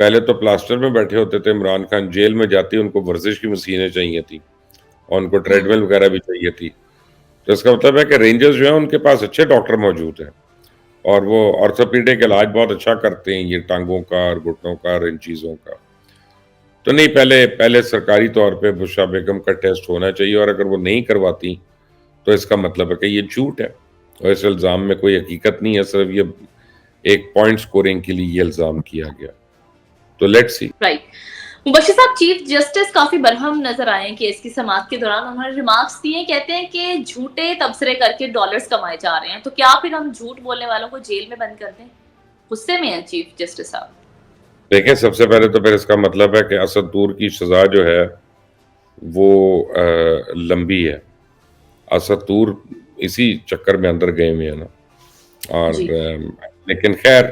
پہلے تو پلاسٹر میں بیٹھے ہوتے تھے عمران خان، جیل میں جاتی ان کو ورزش کی مشینیں چاہیے تھی اور ان کو ٹریڈ مل وغیرہ بھی چاہیے تھی. تو اس کا مطلب ہے کہ رینجرز جو ہیں ان کے پاس اچھے ڈاکٹر موجود ہیں اور وہ آرتھوپیڈک علاج بہت اچھا کرتے ہیں، یہ ٹانگوں کا اور گھٹنوں کا اور ان چیزوں کا. تو نہیں، پہلے سرکاری طور پہ بشرا بیگم کا ٹیسٹ ہونا چاہیے، اور اگر وہ نہیں کرواتی تو اس کا مطلب ہے کہ یہ جھوٹ ہے اور اس الزام میں کوئی حقیقت نہیں ہے، صرف یہ ایک پوائنٹ سکورنگ کے لیے یہ الزام کیا گیا. تو لیٹ سی. رائٹ. مبشر صاحب، چیف جسٹس کافی برہم نظر آئے کیس کی سماعت کے دوران. انہوں نے ریمارکس دیے، کہتے ہیں کہ جھوٹے تبصرے کر کے ڈالرز کمائے جا رہے ہیں، تو کیا پھر ہم جھوٹ بولنے والوں کو جیل میں بند کر دیں؟ غصے میں ہیں چیف جسٹس صاحب. دیکھیں، سب سے پہلے تو پھر اس کا مطلب ہے کہ اسد طور کی سزا جو ہے وہ لمبی ہے. اسد طور اسی چکر میں اندر گئے ہوئے ہیں نا. اور جی. لیکن خیر،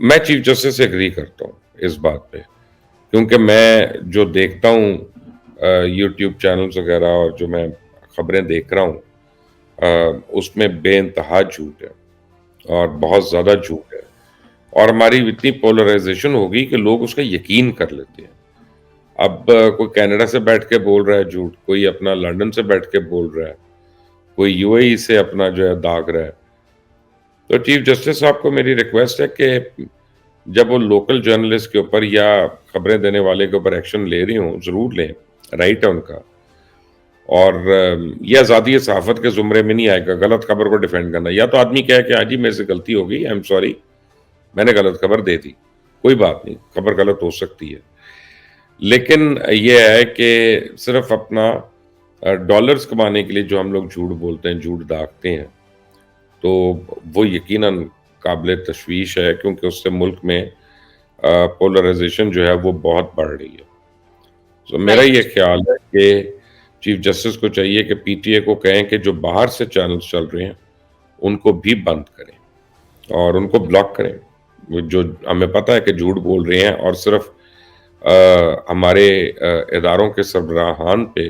میں چیف جسٹس سے اگری کرتا ہوں اس بات پہ، کیونکہ میں جو دیکھتا ہوں یوٹیوب چینلز وغیرہ اور جو میں خبریں دیکھ رہا ہوں، اس میں بے انتہا جھوٹ ہے اور بہت زیادہ جھوٹ ہے، اور ہماری اتنی پولرائزیشن ہوگی کہ لوگ اس کا یقین کر لیتے ہیں. اب کوئی کینیڈا سے بیٹھ کے بول رہا ہے جھوٹ، کوئی اپنا لنڈن سے بیٹھ کے بول رہا ہے، کوئی یو اے ای سے اپنا جو ہے داغ رہا ہے. تو چیف جسٹس صاحب کو میری ریکویسٹ ہے کہ جب وہ لوکل جرنلسٹ کے اوپر یا خبریں دینے والے کے اوپر ایکشن لے رہی ہوں، ضرور لیں، رائٹ ہے ان کا. اور یہ آزادی صحافت کے زمرے میں نہیں آئے گا غلط خبر کو ڈیفینڈ کرنا. یا تو آدمی کہے کہ ہاں جی میرے سے غلطی ہو گئی، آئی ایم سوری، میں نے غلط خبر دے دی، کوئی بات نہیں، خبر غلط ہو سکتی ہے. لیکن یہ ہے کہ صرف اپنا ڈالرز کمانے کے لیے جو ہم لوگ جھوٹ بولتے ہیں، جھوٹ داغتے ہیں، تو وہ یقیناً قابل تشویش ہے، کیونکہ اس سے ملک میں پولرائزیشن جو ہے وہ بہت بڑھ رہی ہے. تو میرا یہ خیال ہے کہ چیف جسٹس کو چاہیے کہ پی ٹی اے کو کہیں کہ جو باہر سے چینلز چل رہے ہیں ان کو بھی بند کریں اور ان کو بلاک کریں، جو ہمیں پتہ ہے کہ جھوٹ بول رہے ہیں اور صرف ہمارے اداروں کے سربراہان پہ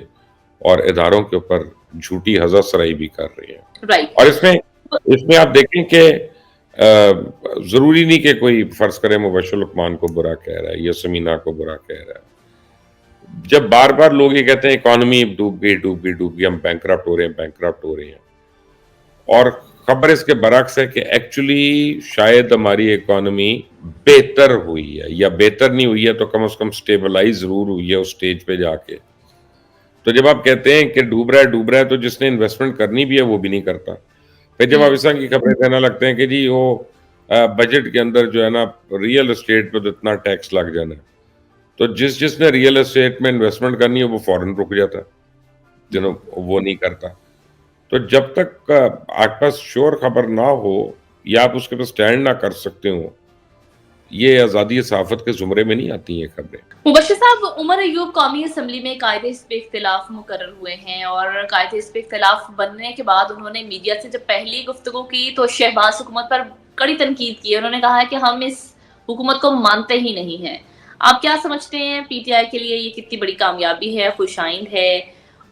اور اداروں کے اوپر جھوٹی حضرت سرائی بھی کر رہے ہیں. اور اس میں آپ دیکھیں کہ ضروری نہیں کہ کوئی فرض کرے مبشر لقمان کو برا کہہ رہا ہے یا سمینہ کو برا کہہ رہا ہے. جب بار بار لوگ یہ کہتے ہیں اکانومی ڈوب گئی، ہم بینکرپٹ ہو رہے ہیں، اور خبر اس کے برعکس ہے کہ ایکچولی شاید ہماری اکانومی بہتر ہوئی ہے، یا بہتر نہیں ہوئی ہے تو کم از کم سٹیبلائز ضرور ہوئی ہے اس سٹیج پہ جا کے. تو جب آپ کہتے ہیں کہ ڈوب رہا ہے تو جس نے انویسٹمنٹ کرنی بھی ہے وہ بھی نہیں کرتا. پھر جب آپ اس طرح کی خبریں کہنا لگتے ہیں کہ جی وہ بجٹ کے اندر جو ہے نا ریئل اسٹیٹ پہ اتنا ٹیکس لگ جانا ہے، تو جس نے ریئل اسٹیٹ میں انویسٹمنٹ کرنی ہے وہ فوراً رک جاتا ہے، وہ نہیں کرتا. تو جب تک آپ کے پاس شور خبر نہ ہو یا آپ اس کے پاس سٹینڈ نہ کر سکتے ہو، یہ آزادی صحافت کے زمرے میں نہیں آتی ہیں خبریں. مبشر صاحب، عمر ایوب قومی اسمبلی میں قائد حزب اختلاف مقرر ہوئے ہیں، اور قائد حزب اختلاف بننے کے بعد انہوں نے میڈیا سے جب پہلی گفتگو کی تو شہباز حکومت پر کڑی تنقید کی. انہوں نے کہا ہے کہ ہم اس حکومت کو مانتے ہی نہیں ہیں. آپ کیا سمجھتے ہیں پی ٹی آئی کے لیے یہ کتنی بڑی کامیابی ہے، خوش آئند ہے،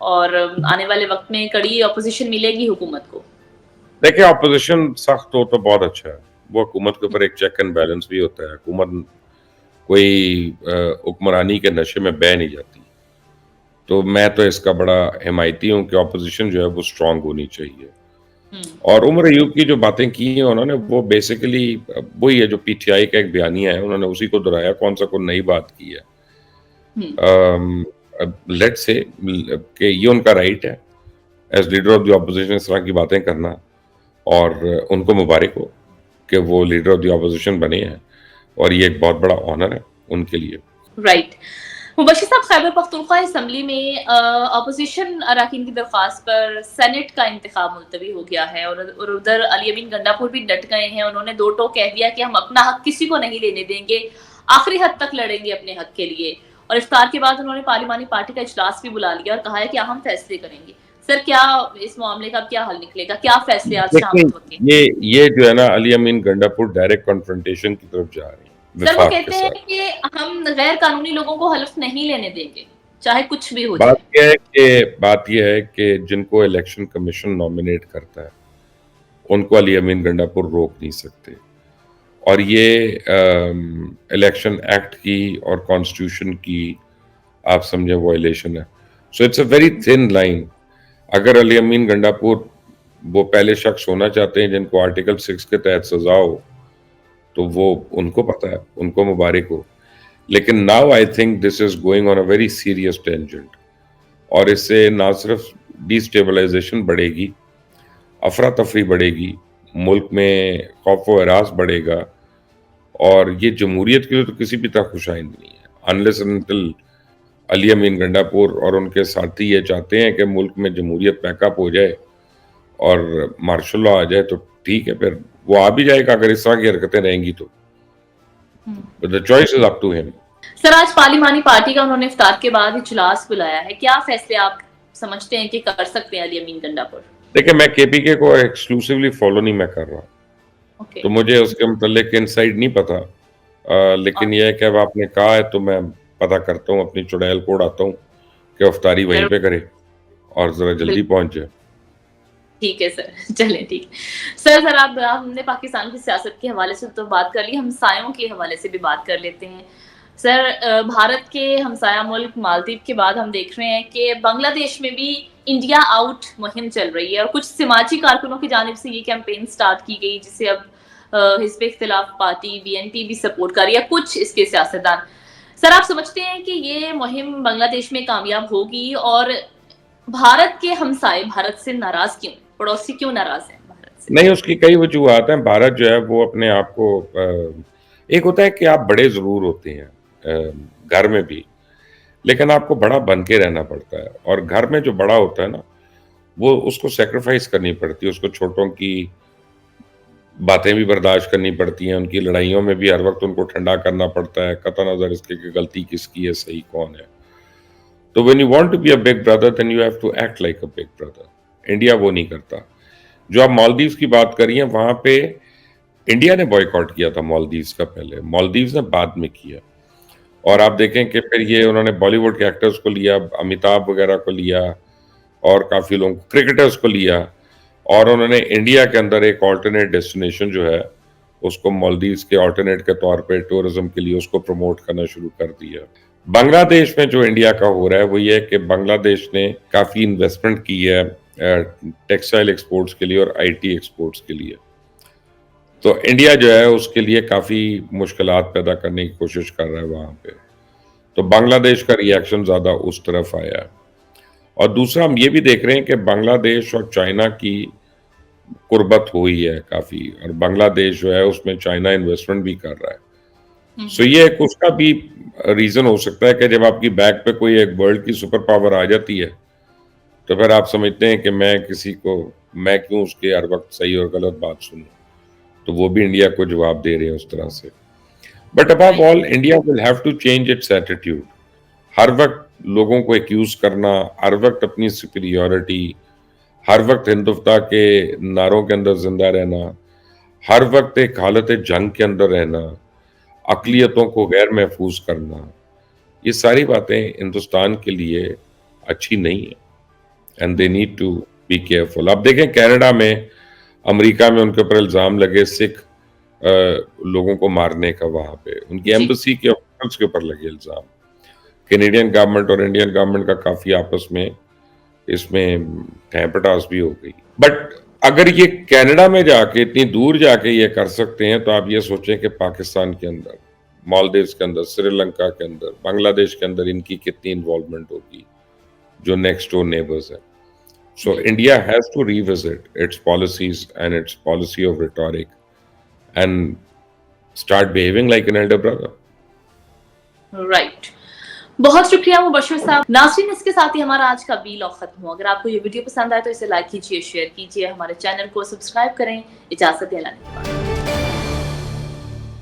اور آنے والے وقت میں کڑی اپوزیشن ملے گی حکومت کو؟ دیکھیں، اپوزیشن سخت ہو تو بہت اچھا ہے، وہ حکومت کے اوپر ایک چیک اینڈ بیلنس بھی ہوتا ہے. حکومت کوئی حکمرانی کے نشے میں بہہ نہیں جاتی. تو میں تو اس کا بڑا حمایتی ہوں کہ اپوزیشن جو ہے وہ اسٹرانگ ہونی چاہیے. اور عمر ایوب کی جو باتیں کی ہیں انہوں نے، وہ بیسیکلی وہی ہے جو پی ٹی آئی کا ایک بیانیہ ہے، انہوں نے اسی کو دہرایا، کون سا کوئی نئی بات کی ہے. لیٹ سے کہ یہ ان کا رائٹ ہے as leader of the opposition اس طرح کی باتیں کرنا، اور ان کو مبارک ہو کہ وہ لیڈر آف دی اپوزیشن بنے ہیں، اور یہ ایک بہت بڑا آنر ہے ان کے لیے. رائٹ. مبشر صاحب، خیبر پختونخوا اسمبلی میں اپوزیشن اراکین کی درخواست پر سینٹ کا انتخاب ملتوی ہو گیا ہے، اور ادھر علی امین گنڈا پور بھی ڈٹ گئے ہیں. انہوں نے دو ٹوک کہہ دیا کہ ہم اپنا حق کسی کو نہیں لینے دیں گے، آخری حد تک لڑیں گے اپنے حق کے لیے. اور افطار کے بعد انہوں نے پارلیمانی پارٹی کا اجلاس بھی بلا لیا اور کہا ہے کہ اہم فیصلے کریں گے. سر، کیا اس معاملے کا کیا حل نکلے گا؟ کیا فیصلے آج شام کو ہوتے ہیں؟ یہ جو ہے نا علی امین گنڈا پور ڈائریکٹ کنفرنٹیشن کی طرف جا رہی ہیں. سر، وہ کہتے ہیں کہ ہم غیر قانونی لوگوں کو حلف نہیں لینے دیں گے چاہے کچھ بھی ہو جائے. بات یہ ہے کہ جن کو الیکشن کمیشن نامینیٹ کرتا ہے ان کو علی امین گنڈا پور روک نہیں سکتے. اور یہ الیکشن ایکٹ کی اور کانسٹیٹیوشن کی آپ سمجھیں وائلیشن ہے. So it's a very thin line. اگر علی امین گنڈاپور وہ پہلے شخص ہونا چاہتے ہیں جن کو آرٹیکل 6 کے تحت سزا ہو تو وہ ان کو پتہ ہے, ان کو مبارک ہو. لیکن now I think this is going on a very serious tangent, اور اس سے نہ صرف ڈیسٹیبلائزیشن بڑھے گی, افراتفری بڑھے گی, ملک میں خوف و ہراس بڑھے گا, اور یہ جمہوریت کے لیے تو کسی بھی طرح خوش آئند نہیں ہے. انلیس انٹل علی امین گنڈاپور اور ان کے ساتھی یہ چاہتے ہیں کہ ملک میں جمہوریت پیک اپ ہو جائے اور مارشل لا آ جائے تو ٹھیک ہے, پھر وہ آ بھی جائے گا اگر اس طرح کی حرکتیں رہیں گی تو. The choice is up to him. سر آج پارلیمانی پارٹی کا انہوں نے افطار کے بعد اجلاس بلایا ہے, کیا فیصلے آپ سمجھتے ہیں کہ کر سکتے ہیں علی امین گنڈاپور؟ دیکھیں, میں کے پی کے کو ایکسکلوسیولی فالو نہیں میں کر رہا, تو مجھے اس کے متعلق انسائٹ نہیں پتا, لیکن یہ ہے کہ اب آپ نے کہا ہے تو میں پتا کرتا ہوں, اپنی چڑیل کو اڑاتا ہوں کہ افطاری وہیں پہ کرے اور ذرا جلدی پہنچ جائے. ٹھیک ہے سر, چلیں ٹھیک. سر آپ ہم نے پاکستان کی سیاست کے حوالے سے تو بات کر لی, ہمسایوں کے حوالے سے بھی بات کر لیتے ہیں. سر بھارت کے ہمسایہ ملک مالدیپ کے بعد ہم دیکھ رہے ہیں کہ بنگلہ دیش میں بھی انڈیا آؤٹ مہم چل رہی ہے, اور کچھ سماجی کارکنوں کی جانب سے یہ کیمپین سٹارٹ کی گئی جسے اب حزب اختلاف پارٹی BNP بھی سپورٹ کر رہی ہے, کچھ اس کے سیاستدان. سر آپ سمجھتے ہیں کہ یہ مہم بنگلہ دیش میں کامیاب ہوگی, اور بھارت کے ہمسائے بھارت سے ناراض کیوں, پڑوسی کیوں ناراض ہیں بھارت سے؟ نہیں, اس کی کئی وجوہات ہیں. بھارت جو ہے وہ اپنے آپ کو ایک ہوتا ہے کہ آپ بڑے ضرور ہوتے ہیں گھر میں بھی, لیکن آپ کو بڑا بن کے رہنا پڑتا ہے, اور گھر میں جو بڑا ہوتا ہے نا وہ اس کو سیکریفائز کرنی پڑتی ہے, اس کو چھوٹوں کی باتیں بھی برداشت کرنی پڑتی ہیں, ان کی لڑائیوں میں بھی ہر وقت ان کو ٹھنڈا کرنا پڑتا ہے, قطع نظر اس کے کہ غلطی کس کی ہے, صحیح کون ہے. تو when you want to be a big brother then you have to act like a big brother. India وہ نہیں کرتا. جو آپ مالدیوز کی بات کر رہی ہیں, وہاں پہ انڈیا نے بوائیکاٹ کیا تھا مالدیوز کا پہلے, مالدیوز نے بعد میں کیا. اور آپ دیکھیں کہ پھر یہ انہوں نے بالی ووڈ کے ایکٹرز کو لیا, امیتابھ وغیرہ کو لیا, اور کافی لوگ کرکٹرز کو لیا, اور انہوں نے انڈیا کے اندر ایک آلٹرنیٹ ڈیسٹینیشن جو ہے اس کو مالدیوز کے آلٹرنیٹ کے طور پہ ٹورزم کے لیے اس کو پروموٹ کرنا شروع کر دیا. بنگلہ دیش میں جو انڈیا کا ہو رہا ہے وہ یہ ہے کہ بنگلہ دیش نے کافی انویسٹمنٹ کی ہے ٹیکسٹائل ایکسپورٹس کے لیے اور IT ایکسپورٹس کے لیے. تو انڈیا جو ہے اس کے لیے کافی مشکلات پیدا کرنے کی کوشش کر رہا ہے وہاں پہ. تو بنگلہ دیش کا ری ایکشن زیادہ اس طرف آیا ہے. اور دوسرا ہم یہ بھی دیکھ رہے ہیں کہ بنگلہ دیش اور چائنا کی قربت ہوئی ہے کافی, اور بنگلہ دیش جو ہے اس میں چائنا انویسٹمنٹ بھی کر رہا ہے. سو یہ ایک اس کا بھی ریزن ہو سکتا ہے کہ جب آپ کی بیک پہ کوئی ایک ورلڈ کی سپر پاور آ جاتی ہے تو پھر آپ سمجھتے ہیں کہ میں کیوں اس کے ہر وقت صحیح اور غلط بات سنوں. تو وہ بھی انڈیا کو جواب دے رہے ہیں اس طرح سے. But above all India will have to change its attitude. ہر وقت لوگوں کو ایکیوز کرنا, ہر وقت اپنی سپیریورٹی, ہر وقت ہندوتا کے نعروں کے اندر زندہ رہنا, ہر وقت ایک حالت جنگ کے اندر رہنا, اقلیتوں کو غیر محفوظ کرنا, یہ ساری باتیں ہندوستان کے لیے اچھی نہیں ہیں. And they need to be careful. اب دیکھیں کینیڈا میں, امریکہ میں ان کے اوپر الزام لگے سکھ لوگوں کو مارنے کا, وہاں پہ ان کی ایمبیسی کے آفیسرز کے اوپر لگے الزام. کینیڈین گورنمنٹ اور انڈین گورنمنٹ کا کافی آپس میں اس میں ٹھیپٹاس بھی ہو گئی. بٹ اگر یہ کینیڈا میں جا کے اتنی دور جا کے یہ کر سکتے ہیں تو آپ یہ سوچیں کہ پاکستان کے اندر, مالدیوز کے اندر, سری لنکا کے اندر, بنگلہ دیش کے اندر ان کی کتنی انوالومنٹ ہوگی جو نیکسٹ ڈور نیبرز ہیں. So India has to revisit its policies and its policy of rhetoric and start behaving like an elder brother. Right. بہت شکریہ مبشر صاحب. ناظرین, اس کے ساتھ ہی ہمارا آج کا ویلاگ ختم ہوا. اگر آپ کو یہ ویڈیو پسند آئے تو اسے لائک کیجیے, شیئر کیجیے, ہمارے چینل کو سبسکرائب کریں. اجازت دیں.